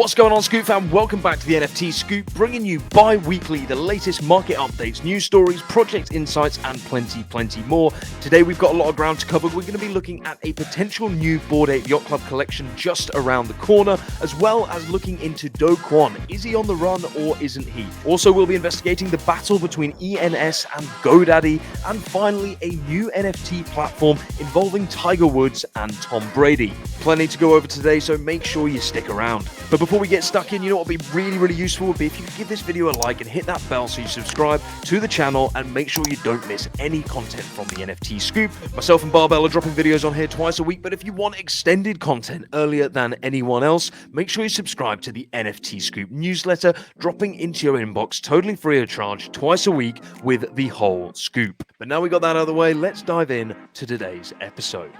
What's going on, Scoop fam? Welcome back to the NFT Scoop, bringing you bi-weekly the latest market updates, news stories, project insights, and plenty more. Today we've got a lot of ground to cover. We're going to be looking at a potential new Bored Ape Yacht Club collection just around the corner, as well as looking into Do Kwon. Is he on the run or isn't he? Also, we'll be investigating the battle between ENS and Godaddy, and finally a new NFT platform involving Tiger Woods and Tom Brady. Plenty to go over today, so make sure you stick around. But before we get stuck in, you know what would be really useful would be if you could give this video a like and hit that bell so you subscribe to the channel and make sure you don't miss any content from the NFT Scoop. Myself and Barbell are dropping videos on here twice a week, but if you want extended content earlier than anyone else, make sure you subscribe to the NFT Scoop newsletter, dropping into your inbox totally free of charge twice a week with the whole scoop. But now we got that out of the way, let's dive in to today's episode.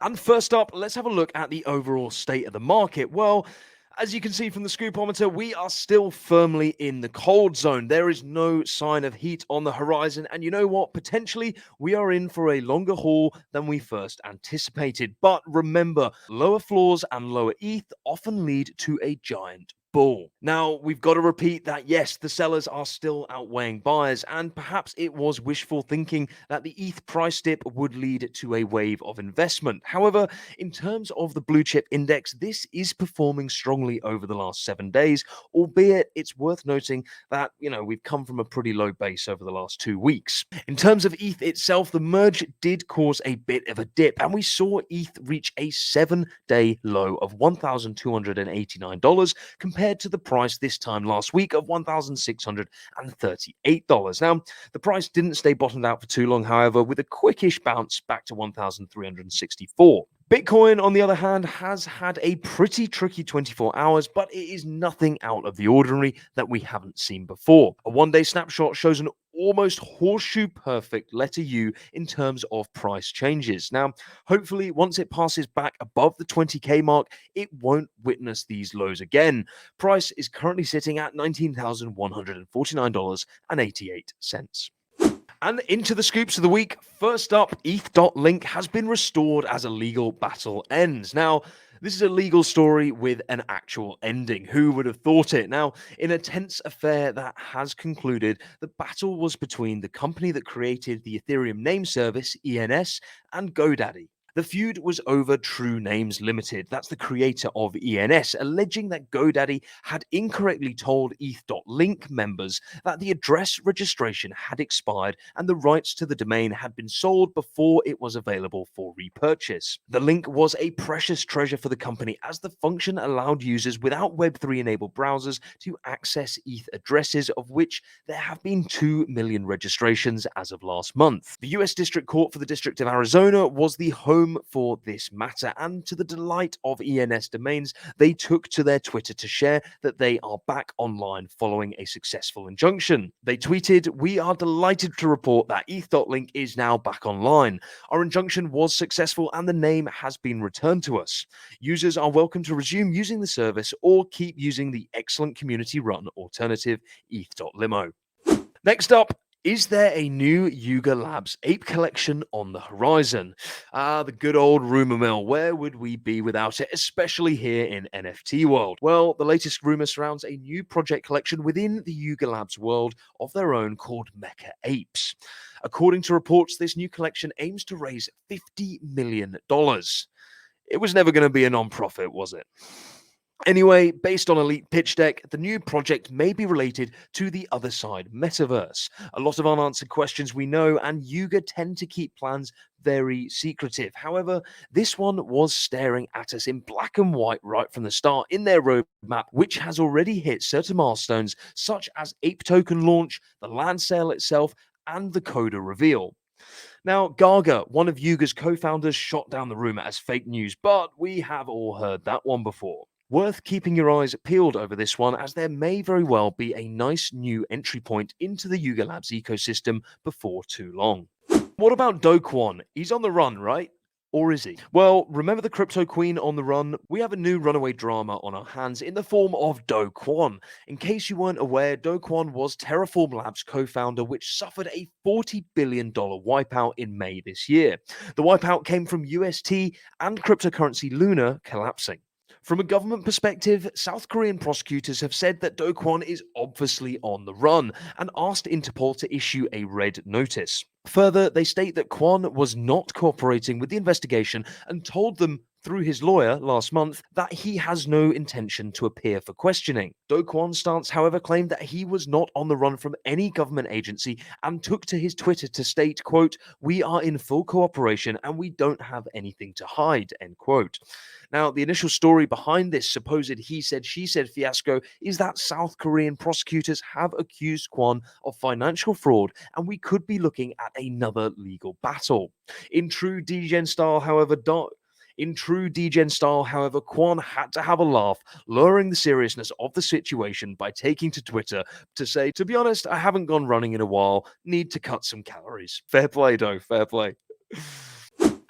And first up, let's have a look at the overall state of the market. Well, as you can see from the Scoopometer, we are still firmly in the cold zone. There is no sign of heat on the horizon. And you know what? Potentially, we are in for a longer haul than we first anticipated. But remember, lower floors and lower ETH often lead to a giant bull. Now, we've got to repeat that, yes, the sellers are still outweighing buyers, and perhaps it was wishful thinking that the ETH price dip would lead to a wave of investment. However, in terms of the blue chip index, this is performing strongly over the last 7 days, albeit it's worth noting that, we've come from a pretty low base over the last 2 weeks. In terms of ETH itself, the merge did cause a bit of a dip, and we saw ETH reach a 7-day low of $1,289 compared to the price this time last week of $1,638. Now, the price didn't stay bottomed out for too long, however, with a quickish bounce back to $1,364. Bitcoin, on the other hand, has had a pretty tricky 24 hours, but it is nothing out of the ordinary that we haven't seen before. A one-day snapshot shows an almost horseshoe perfect letter U in terms of price changes. Now, hopefully, once it passes back above the 20k mark, it won't witness these lows again. Price is currently sitting at $19,149.88. And into the scoops of the week. First up, ETH.link has been restored as a legal battle ends. Now, this is a legal story with an actual ending. Who would have thought it? Now, in a tense affair that has concluded, the battle was between the company that created the Ethereum name service, ENS, and Godaddy. The feud was over True Names Limited, that's the creator of ENS, alleging that Godaddy had incorrectly told ETH.link members that the address registration had expired and the rights to the domain had been sold before it was available for repurchase. The link was a precious treasure for the company, as the function allowed users without Web3-enabled browsers to access ETH addresses, of which there have been 2 million registrations as of last month. The US District Court for the District of Arizona was the home for this matter, and to the delight of ENS domains, they took to their Twitter to share that they are back online following a successful injunction. They tweeted, "We are delighted to report that ETH.link is now back online. Our injunction was successful and the name has been returned to us. Users are welcome to resume using the service or keep using the excellent community-run alternative ETH.limo." Next up, is there a new Yuga Labs ape collection on the horizon? The good old rumor mill. Where would we be without it, especially here in NFT world? Well, the latest rumor surrounds a new project collection within the Yuga Labs world of their own called Mecha Apes. According to reports, this new collection aims to raise $50 million. It was never going to be a non-profit, was it? Anyway, based on a leaked pitch deck, the new project may be related to the other side metaverse. A lot of unanswered questions we know, and Yuga tend to keep plans very secretive. However, this one was staring at us in black and white right from the start in their roadmap, which has already hit certain milestones such as ape token launch, the land sale itself, and the coda reveal. Now, Gaga, one of Yuga's co-founders, shot down the rumor as fake news, but we have all heard that one before. Worth keeping your eyes peeled over this one, as there may very well be a nice new entry point into the Yuga Labs ecosystem before too long. What about Do Kwon? He's on the run, right? Or is he? Well, remember the crypto queen on the run? We have a new runaway drama on our hands in the form of Do Kwon. In case you weren't aware, Do Kwon was Terraform Labs co-founder, which suffered a $40 billion wipeout in May this year. The wipeout came from UST and cryptocurrency Luna collapsing. From a government perspective, South Korean prosecutors have said that Do Kwon is obviously on the run and asked Interpol to issue a red notice. Further, they state that Kwon was not cooperating with the investigation and told them through his lawyer last month that he has no intention to appear for questioning. Do Kwon's stance, however, claimed that he was not on the run from any government agency and took to his Twitter to state, quote, "We are in full cooperation and we don't have anything to hide," end quote. Now, the initial story behind this supposed he said, she said fiasco is that South Korean prosecutors have accused Kwon of financial fraud, and we could be looking at another legal battle. In true DGen style, however, Kwon had to have a laugh, lowering the seriousness of the situation by taking to Twitter to say, "To be honest, I haven't gone running in a while, need to cut some calories." Fair play, though, fair play.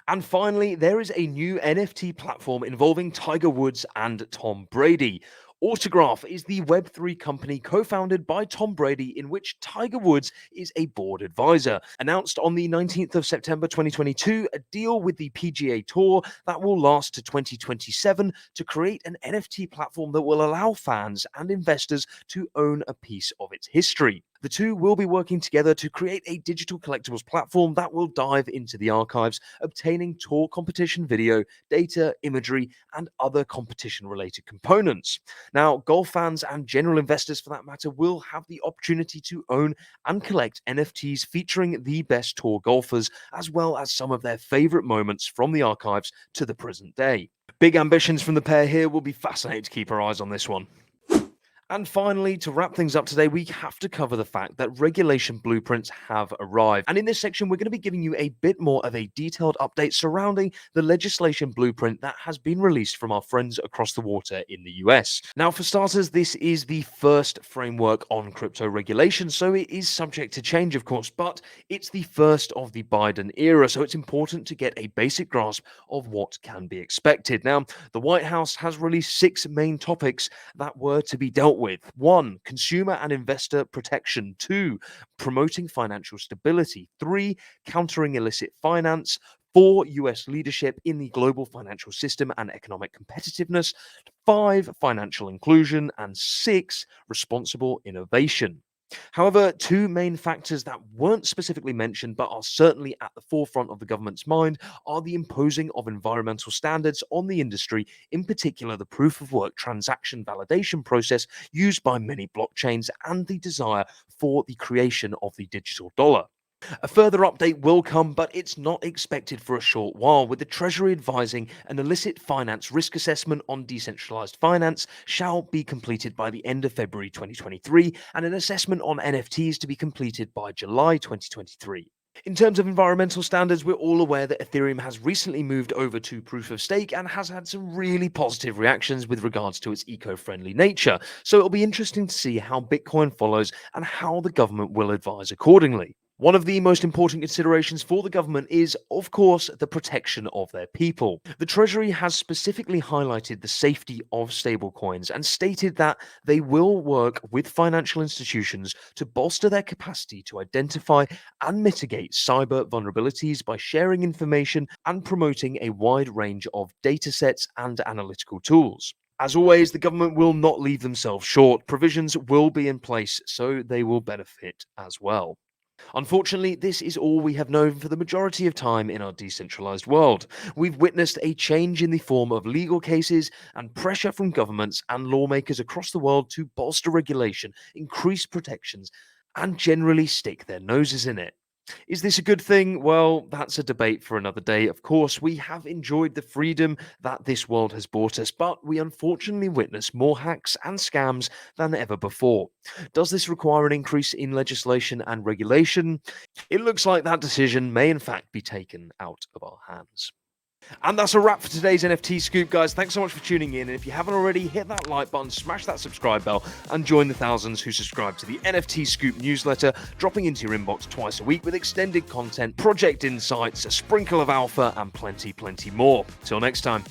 And finally, there is a new NFT platform involving Tiger Woods and Tom Brady. Autograph is the Web3 company co-founded by Tom Brady, in which Tiger Woods is a board advisor. Announced on the 19th of September 2022, a deal with the PGA Tour that will last to 2027 to create an NFT platform that will allow fans and investors to own a piece of its history. The two will be working together to create a digital collectibles platform that will dive into the archives, obtaining tour competition video, data, imagery, and other competition-related components. Now, golf fans and general investors, for that matter, will have the opportunity to own and collect NFTs featuring the best tour golfers, as well as some of their favorite moments from the archives to the present day. Big ambitions from the pair here. Will be fascinating to keep our eyes on this one. And finally, to wrap things up today, we have to cover the fact that regulation blueprints have arrived. And in this section, we're going to be giving you a bit more of a detailed update surrounding the legislation blueprint that has been released from our friends across the water in the US. Now, for starters, this is the first framework on crypto regulation, so it is subject to change, of course, but it's the first of the Biden era, so it's important to get a basic grasp of what can be expected. Now, the White House has released 6 main topics that were to be dealt with. 1. Consumer and investor protection. 2. Promoting financial stability. 3. Countering illicit finance. 4. US leadership in the global financial system and economic competitiveness. 5. Financial inclusion. And 6. Responsible innovation. However, 2 main factors that weren't specifically mentioned but are certainly at the forefront of the government's mind are the imposing of environmental standards on the industry, in particular the proof of work transaction validation process used by many blockchains, and the desire for the creation of the digital dollar. A further update will come, but it's not expected for a short while, with the Treasury advising an illicit finance risk assessment on decentralized finance shall be completed by the end of February 2023, and an assessment on NFTs to be completed by July 2023. In terms of environmental standards, we're all aware that Ethereum has recently moved over to proof of stake and has had some really positive reactions with regards to its eco-friendly nature. So it'll be interesting to see how Bitcoin follows and how the government will advise accordingly. One of the most important considerations for the government is, of course, the protection of their people. The Treasury has specifically highlighted the safety of stablecoins and stated that they will work with financial institutions to bolster their capacity to identify and mitigate cyber vulnerabilities by sharing information and promoting a wide range of datasets and analytical tools. As always, the government will not leave themselves short. Provisions will be in place, so they will benefit as well. Unfortunately, this is all we have known for the majority of time in our decentralized world. We've witnessed a change in the form of legal cases and pressure from governments and lawmakers across the world to bolster regulation, increase protections, and generally stick their noses in it. Is this a good thing? Well, that's a debate for another day. Of course, we have enjoyed the freedom that this world has brought us, but we unfortunately witness more hacks and scams than ever before. Does this require an increase in legislation and regulation? It looks like that decision may in fact be taken out of our hands. And that's a wrap for today's NFT Scoop, guys. Thanks so much for tuning in. And if you haven't already, hit that like button, smash that subscribe bell, and join the thousands who subscribe to the NFT Scoop newsletter, dropping into your inbox twice a week with extended content, project insights, a sprinkle of alpha, and plenty more. Till next time.